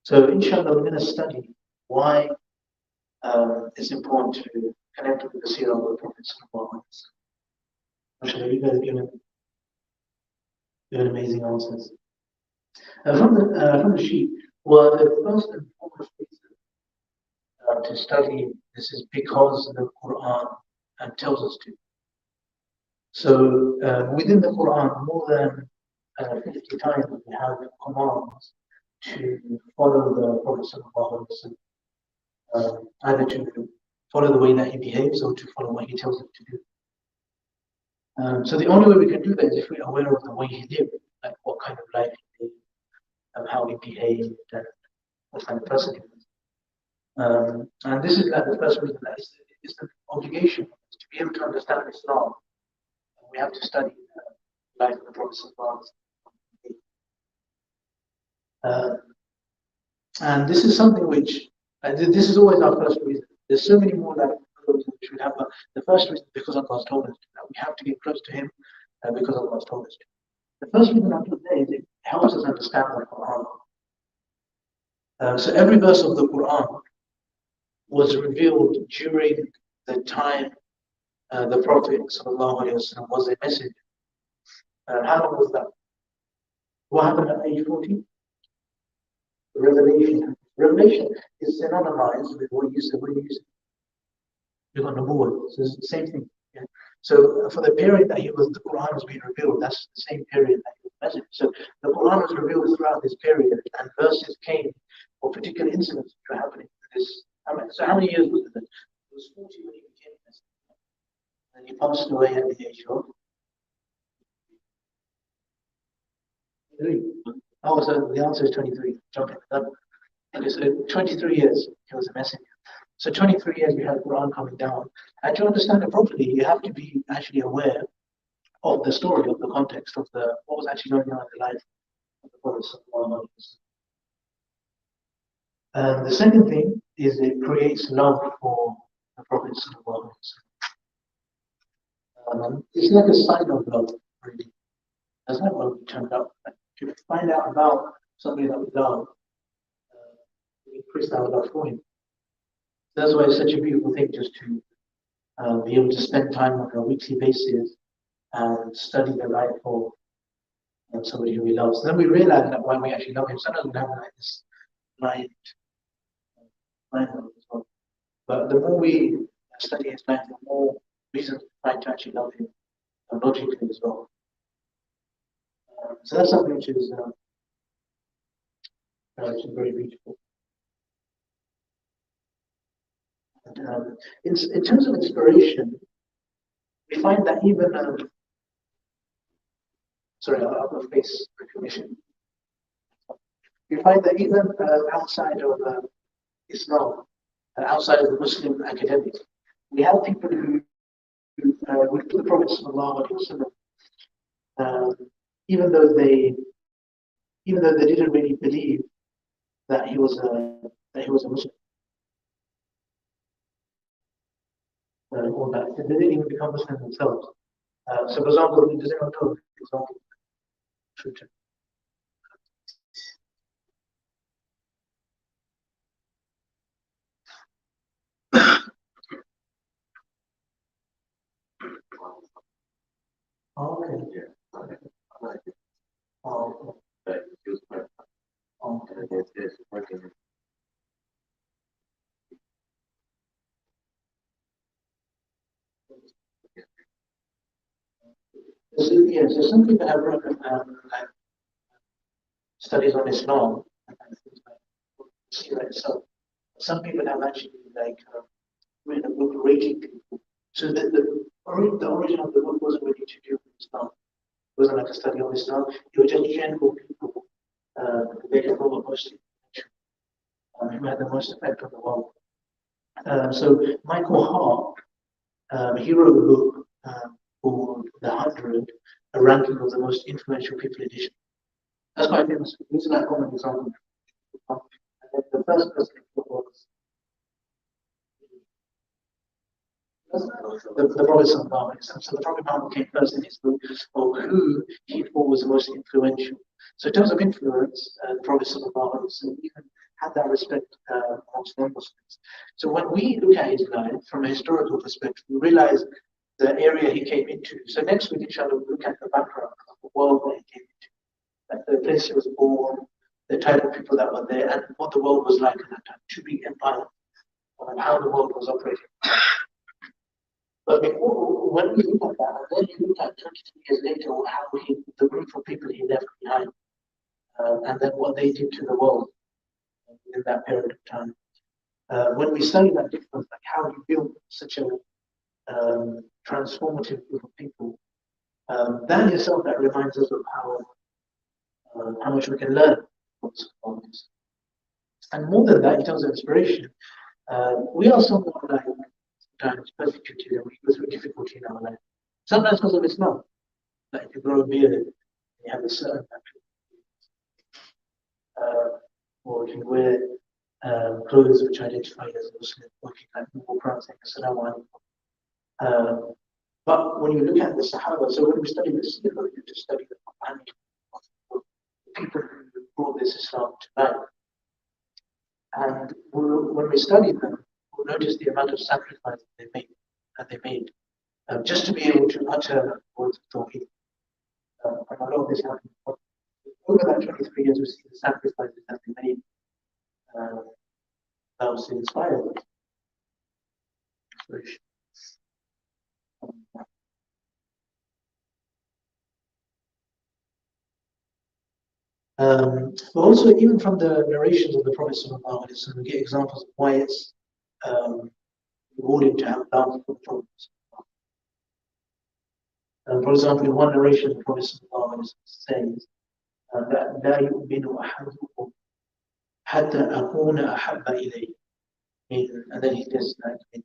So inshallah, we're going to study why it's important to connect with the Seerah of the Prophet sallallahu alaihi wasallam. Mashallah, you guys are giving amazing answers. From the sheet, well, the first and foremost reason to study this is because the Quran tells us to. So within the Quran, more than 50 times we have commands to follow the Prophet sallallahu alaihi wasallam, either to follow the way that he behaves or to follow what he tells us to do. So the only way we can do that is if we're aware of the way he lived, like what kind of life he lived, and how he behaved, and what kind of person he was. And this is like the first reason that it's the obligation to be able to understand Islam. We have to study the life of the Prophet sallallahu alaihi wasallam. And this is something which, this is always our first reason. There's so many more like which we have, but the first reason is because Allah has told us to. We have to get close to Him because Allah has told us to. The first reason I put there is it helps us understand the Quran. So every verse of the Quran was revealed during the time the Prophet sallallahu alaihi wasallam was a messenger. How long was that? What happened at age 40? Revelation. Revelation is synonymized with what you said. What you said? You got Nubuwwah. So it's the same thing. Yeah? So for the period that the Quran was being revealed, that's the same period that he was messaged. So the Quran was revealed throughout this period, and verses came for particular incidents which were happening in this. So how many years was it then? It was 40 when he became a messenger. And he passed away at the age of 23. Oh, so the answer is 23. Jumping it up. Okay, so 23 years he was a messenger. So 23 years we had Quran coming down. And to understand it properly, you have to be actually aware of the story, of the context of what was actually going on in the life of the Prophet sallallahu alaihi wasallam. The second thing is it creates love for the Prophet sallallahu alaihi wasallam. It's like a sign of love, really. That's not what we turned up. To find out about somebody that we love, we increase our love for him. That's why it's such a beautiful thing just to be able to spend time on a weekly basis and study the life of somebody who we love. So then we realize that why we actually love him. Sometimes we have like this blind love as well. But the more we study his life, the more reasons we find to actually love him logically as well. So that's something which is very beautiful. And, in terms of inspiration, we find that even sorry, I'll have face recognition. We find that even outside of Islam, outside of the Muslim academics, we have people who would put the Prophet sallallahu alaihi wasallam, even though they didn't really believe that he was a Muslim, or that they didn't even become Muslims themselves. So, for example, does anyone know? For example, oh, okay. Oh, okay. Yeah, so some people have written like studies on Islam and things like Seerah itself. Some people have actually like written a book rating people. So the origin of the book wasn't really to do with Islam. It wasn't like a study of Islam. It was just general people. They were most who had the most effect on the world. So Michael Hart, he wrote a book called The 100, a ranking of the most influential people edition. That's quite famous. This is like a common example. And then the first person was the Prophet sallallahu alaihi wasallam. So the Prophet Muhammad came first in his book of who he thought was the most influential. So in terms of influence, the Prophet sallallahu alaihi wasallam, even had that respect amongst non-Muslims. So when we look at his life from a historical perspective, we realize the area he came into. So next week, inshallah, we'll look at the background of the world that he came into, like the place he was born, the type of people that were there, and what the world was like at that time, two big empires, and how the world was operating. But when we look at that, and then you look at 23 years later, how the group of people he left behind, and then what they did to the world in that period of time. When we study that difference, like how he built such a transformative group of people, that itself that reminds us of how much we can learn from this. And more than that, in terms of inspiration, we are somewhat like sometimes persecuted and we go through difficulty in our life. Sometimes because of Islam. Like if you grow a beard, you have a certain or if you wear clothes which identify as Muslim, or if you like walk around saying Assalamu alaikum. But when you look at the Sahaba, so when we study the Seerah, we have to study the companions of the people who brought this Islam to life. And when we study them, we'll notice the amount of sacrifice they made just to be able to utter words of Tawheed. And a lot of this happened over that 23 years. We see the sacrifices that they made. That was inspired. But also, even from the narrations of the Prophet ﷺ, we get examples of why it's rewarding to have love for the Prophet. For example, in one narration, the Prophet ﷺ says that لا يؤمن أحدكم حتى أكون أحب إليه. And then he says that in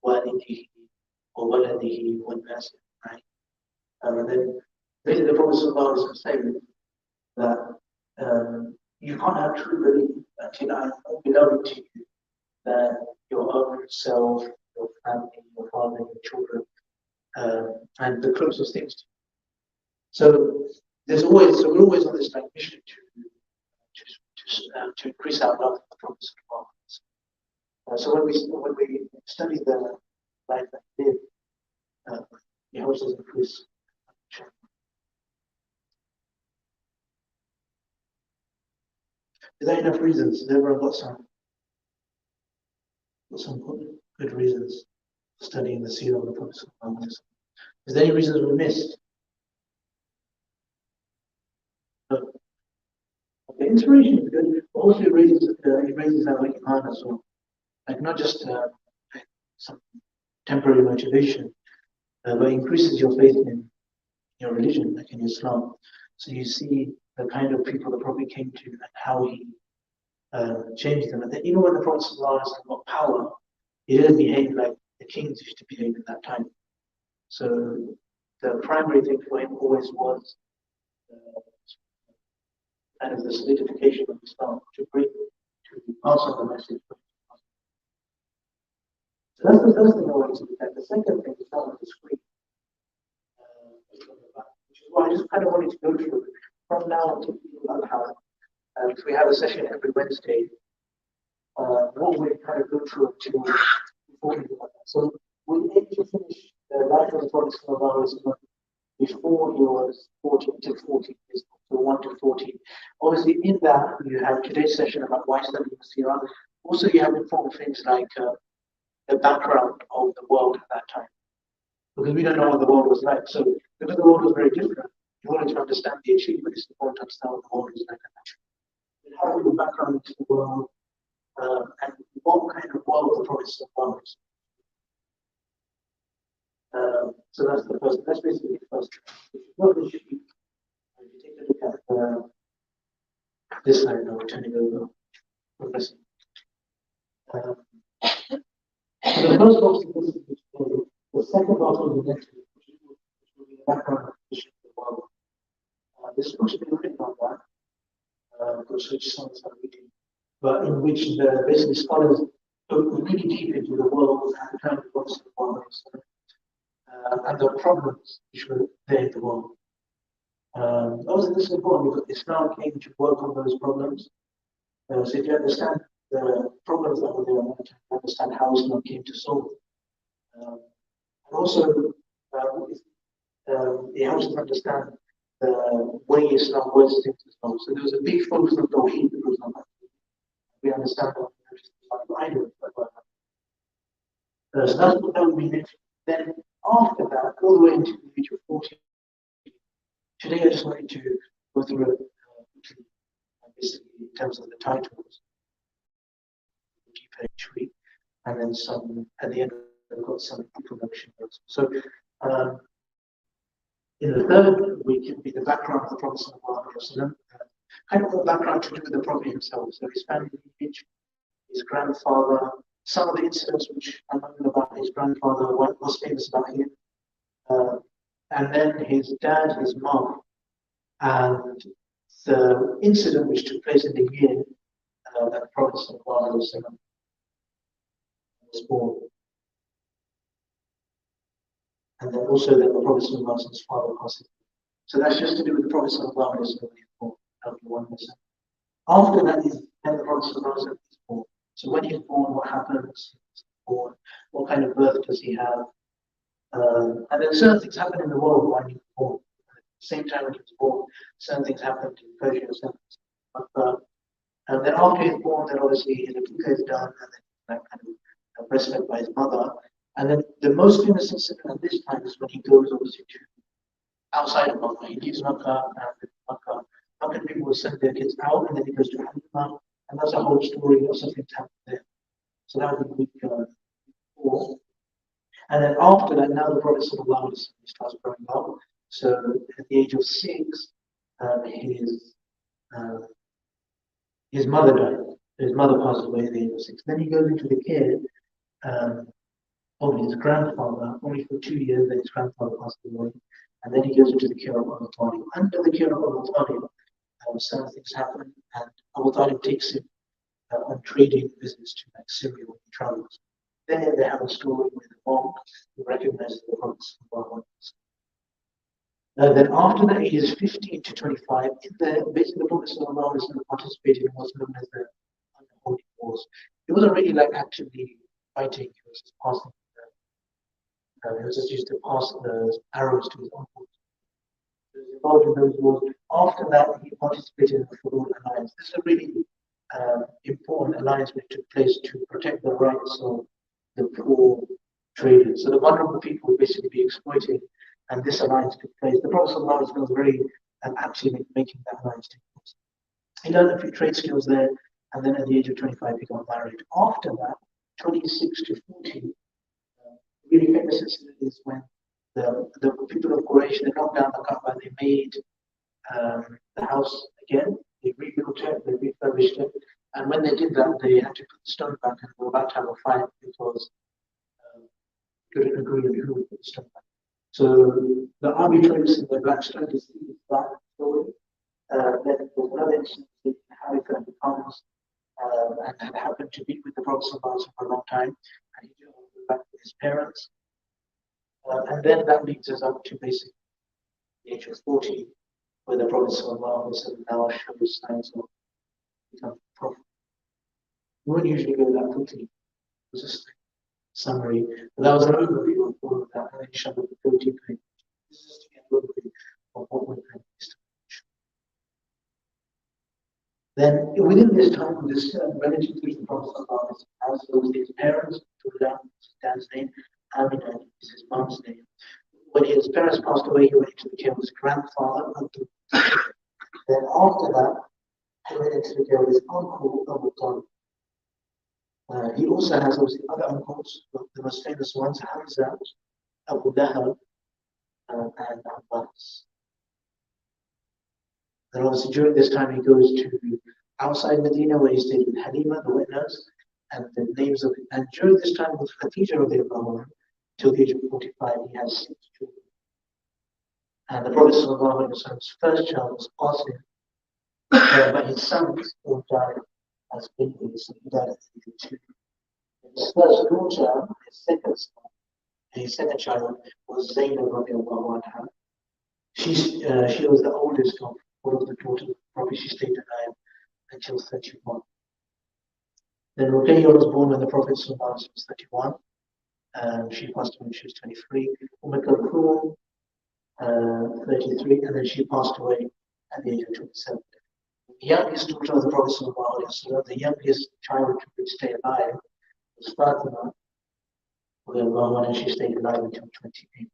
والده وولده والناس أجمعين. And then basically the Prophet ﷺ saying that you can't have true belief until I am more beloved to you than your own self, your family, your father, your children, and the closest things to you. So we're always on this like mission to increase our love for the Prophet. So when we study the life that he lived, it helps us increase. Is there enough reasons? Has everyone got some good reasons for studying the Seerah of the Prophet? Is there any reasons we missed? No. Okay, inspiration is good, but also it raises our iman as well. Like not just some temporary motivation, but increases your faith in your religion, like in Islam. So you see the kind of people the Prophet came to and how he changed them. And then even when the Prophet got power, he didn't behave like the kings used to behave in that time. So the primary thing for him always was kind of the solidification of Islam to pass on the message. So that's the first thing I wanted to look at. The second thing is not on the screen, which is what I just kind of wanted to go through from now until Al-Hajj. If we have a session every Wednesday, what we kind of go through until before we do that. So we aim to finish the life of the Prophet before he was 14 to 14 years old, so 1 to 14. Obviously, in that you have today's session about why studying Seerah. Also, you have important things like the background of the world at that time, because we don't know what the world was like. So, because the world was very different, in order to understand the achievement, it's important to understand what the world is like at that time. And how the background to the world, and what kind of world the Prophet was. So that's the first. That's basically the first. If you go to the sheet, and you take a look at this side now, turning over, progressing. So the first box is the second box of the next, which will be the background of the world. This book should be written on that, which some are reading, but in which the basically scholars look really deep into the world and the kind of books the world and the problems which were there in the world. Also, this is important because Islam came to work on those problems, So if you understand the problems that were there, you understand how Islam came to solve. And also, it helps us understand the way Islam works things as well. So there was a big focus on Tawheed, for example. We understand that idols. So that's what that would be next. Then after that, all the way into the age of 40, today I just wanted to go through it basically in terms of the titles, each week, and then some at the end we've got some introduction. So in the third week it will be the background of the Prophet ﷺ, kind of a background to do with the Prophet himself, so his family lineage, his grandfather, some of the incidents which I know about his grandfather, what was famous about him, and then his dad, his mom, and the incident which took place in the year that the Prophet was born. And then also that the Prophet's father passed. So that's just to do with the Prophet After that is then the Prophet is born. So when he's born, what happens? He's born, what kind of birth does he have? And then certain things happen in the world while he's born. At the same time when he was born, certain things happened in Persia, certain things and then after he's born, then obviously his akika is done, and then kind of breastfed by his mother. And then the most famous incident at this time is when he goes obviously to outside of Makkah. He leaves Makkah, and Makkah people will send their kids out, and then he goes to Halima, and that's a whole story. Lots of things happen there. So that would be week 4. And then after that, now the Prophet starts growing up. So at the age of 6, his mother died. His mother passed away at the age of 6. Then he goes into the care of his grandfather, only for 2 years. Then his grandfather passed away. And then he goes into the care of Abu Talib. Under the care of Abu Talib, some things happen, and Abu Talib takes him on trading visits to like Syria when he travels. There they have a story with the monk who recognizes the Prophet. Then after the ages 15 to 25, basically the Prophet participated in what's known as the Unholy Wars. It wasn't really like actively fighting, he was just passing he was just used to pass the arrows to his uncles. He was involved in those wars. After that, he participated in the Furud Alliance. This is a really important alliance which took place to protect the rights of the poor traders. So the vulnerable people would basically be exploited, and this alliance took place. The Prophet was very active in making that alliance take place. He learned a few trade skills there, and then at the age of 25, he got married. After that, 26 to 40, really famous incident is when the people of Quraysh, they knocked down the Kaaba, they made the house again, they rebuilt it, they refurbished it, and when they did that, they had to put the stone back, and they were about to have a fight because couldn't agree on who would put the stone back. So the arbitraries in the Black Stone is that story. Then there's another instance that Halaqa becomes and had happened to be with the Prophet for a long time, and he didn't want to go back with his parents. And then that leads us up to basically the age of 40, where the Prophet now shows signs of becoming a prophet. We wouldn't usually go that quickly. It was just a summary. But that was an overview of all of that, and inshallah we'll go deeper. This is just to get an overview of what we're going to do. Then within this time, this relative to the Prophet as those his parents, Tullah is his dad's name, Amina is his mom's name. When his parents passed away, he went into the care of his grandfather. Then after that, he went into the care of his uncle, Abu Talib. He also has obviously other uncles, but the most famous ones, Hamza, Abu Lahab, and Abbas. Then obviously during this time he goes to outside Medina where he stayed with Halima, the witness, and the names of it. And during this time with Khadija till the age of 45, he has 6 children. And the Prophet's first child was Qasim, but his sons all died as babies, so he died at the age of 2. His first daughter, his second child was Zainab radiallahu anha. She was the oldest of all of the daughters of the Prophet. She stayed alive until 31. Then Ruqayya was born when the Prophet was 31. She passed away when she was 23. Kulthum, 33, and then she passed away at the age of 27. The youngest daughter of the Prophet, the youngest child to stay alive was Fatima, and she stayed alive until 28.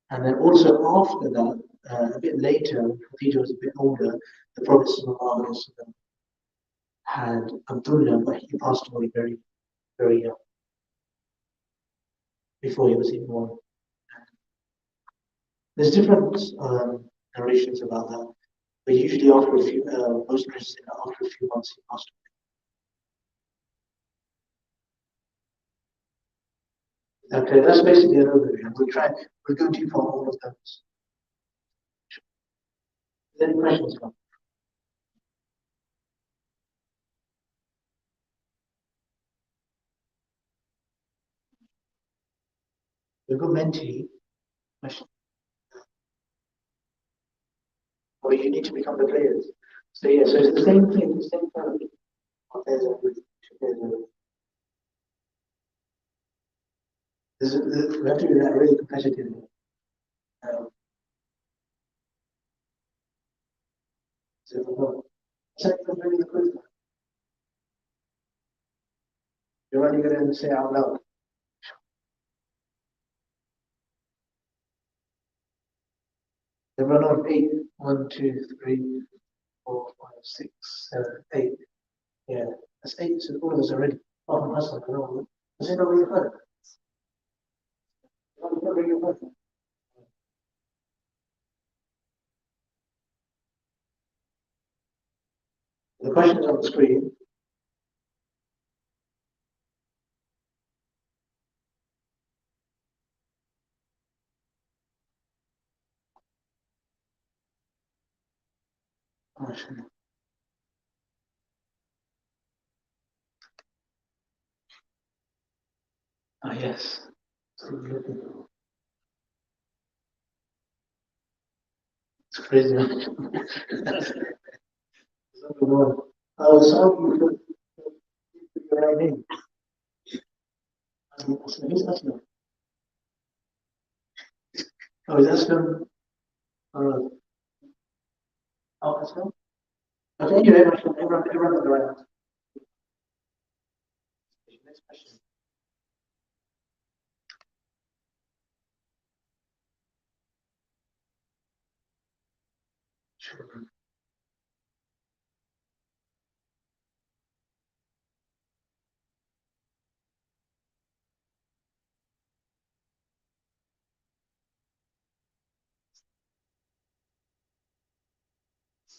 And then also after that, a bit later, when Khadija was a bit older, the Prophet had Abdullah, but he passed away very, very young, before he was even born. There's different narrations about that, but usually after a few, most Christians after a few months he passed away. Okay, that's basically an overview. We'll go deep on all of those. Is there any questions? We'll go mentally. Question. Or you need to become the players. So yeah, so it's the same thing, the same kind of we have to be really competitive. So, check for the quiz. You're only going to say out loud. The run of 8, 1, 2, 3, 4, 5, 6, 7, 8. Yeah, that's 8. So all of us are ready. Oh, from Hassan, I know. Does it not really hurt? Not really hurt. The questions on the screen. Ah, yes. It's crazy. Oh, so you put your right name. Who's Aslam? Oh, is Aslam? Oh, Aslam? Okay, anyway, everyone got the right answer. Next question. Sure.